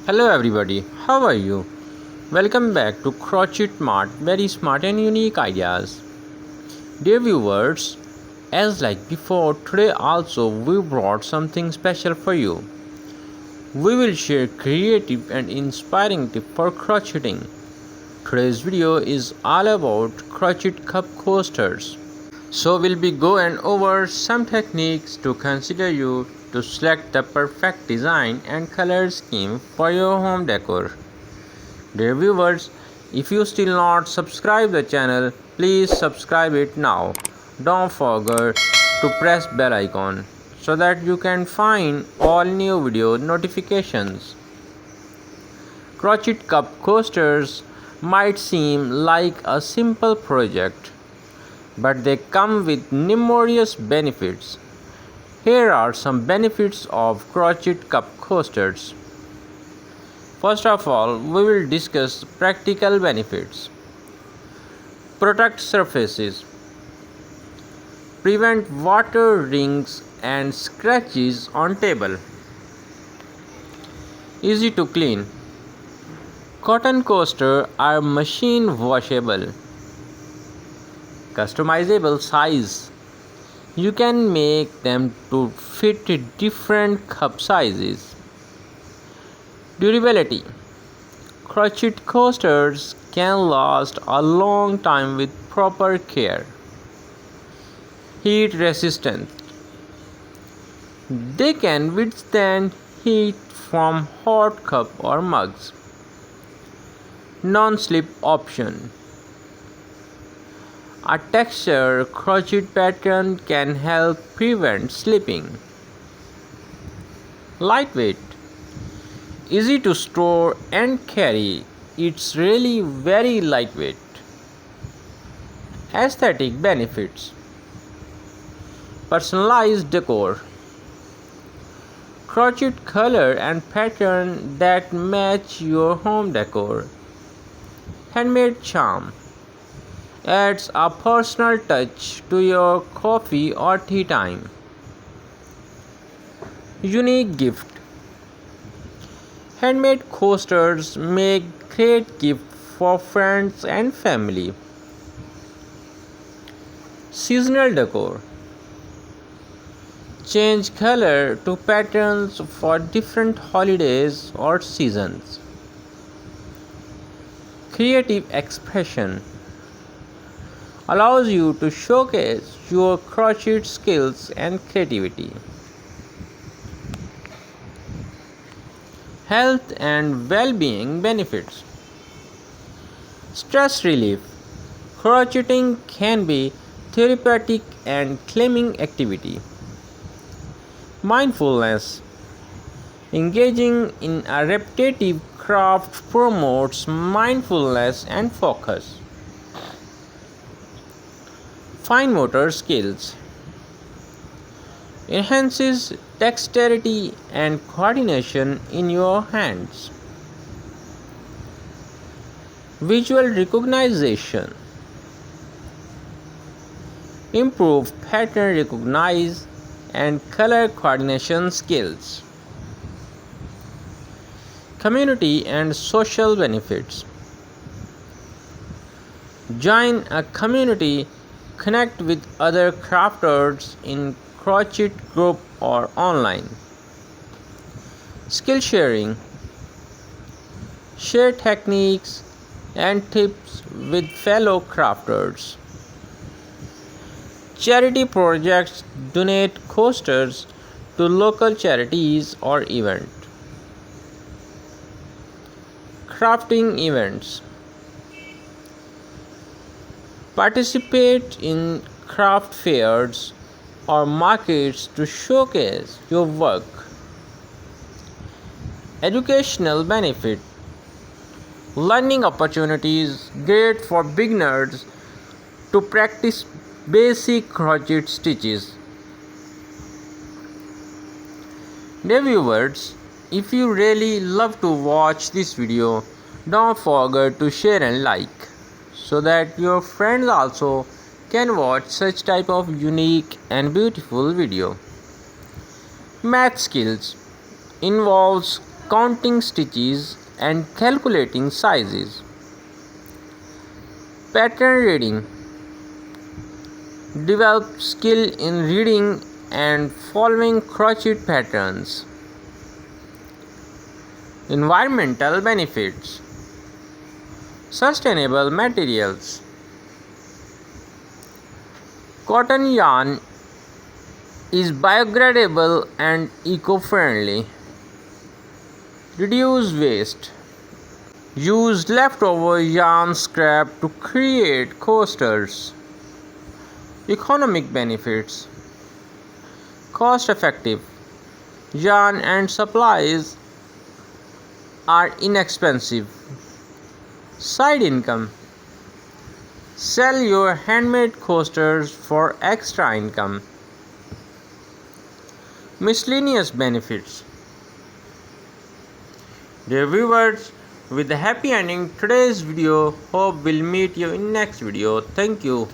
Hello everybody, how are you? Welcome back to Crochet Mart, very smart and unique ideas. Dear viewers, as like before, today also we brought something special for you. We will share creative and inspiring tips for crocheting. Today's video is all about crochet cup coasters. So we'll be going over some techniques to consider you to select the perfect design and color scheme for your home decor. Dear viewers, if you still not subscribe the channel, please subscribe it now. Don't forget to press bell icon so that you can find all new video notifications. Crochet cup coasters might seem like a simple project, but they come with numerous benefits. Here are some benefits of crochet cup coasters. First of all, we will discuss practical benefits. Protect surfaces. Prevent water rings and scratches on table. Easy to clean. Cotton coasters are machine washable. Customizable size. You can make them to fit different cup sizes. Durability. Crochet coasters can last a long time with proper care. Heat resistant. They can withstand heat from hot cup or mugs. Non-slip option. A texture crochet pattern can help prevent slipping. Lightweight. Easy to store and carry. It's really very lightweight. Aesthetic benefits. Personalized decor. Crochet color and pattern that match your home decor. Handmade charm. Adds a personal touch to your coffee or tea time. Unique gift. Handmade coasters make great gift for friends and family. Seasonal decor. Change color to patterns for different holidays or seasons. Creative expression. Allows you to showcase your crochet skills and creativity. Health and well-being benefits. Stress relief. Crocheting can be therapeutic and calming activity. Mindfulness. Engaging in a repetitive craft promotes mindfulness and focus. Fine motor skills. Enhances dexterity and coordination in your hands. Visual recognition. Improve pattern recognition and color coordination skills. Community and social benefits. Join a community. Connect with other crafters in crochet group or online. Skill sharing. Share techniques and tips with fellow crafters. Charity projects donate coasters to local charities or events. Crafting events. Participate in craft fairs or markets to showcase your work. Educational benefit. Learning opportunities great for beginners to practice basic crochet stitches. Dear viewers, if you really love to watch this video, don't forget to share and like, so that your friends also can watch such type of unique and beautiful video. Math skills involves counting stitches and calculating sizes. Pattern reading. Develop skill in reading and following crochet patterns. Environmental benefits. Sustainable materials. Cotton yarn is biodegradable and eco-friendly. Reduce waste. Use leftover yarn scrap to create coasters. Economic benefits. Cost effective. Yarn and supplies are inexpensive. Side income. Sell your handmade coasters for extra income. Miscellaneous benefits. Dear viewers, with the happy ending today's video, hope we'll meet you in next video. Thank you.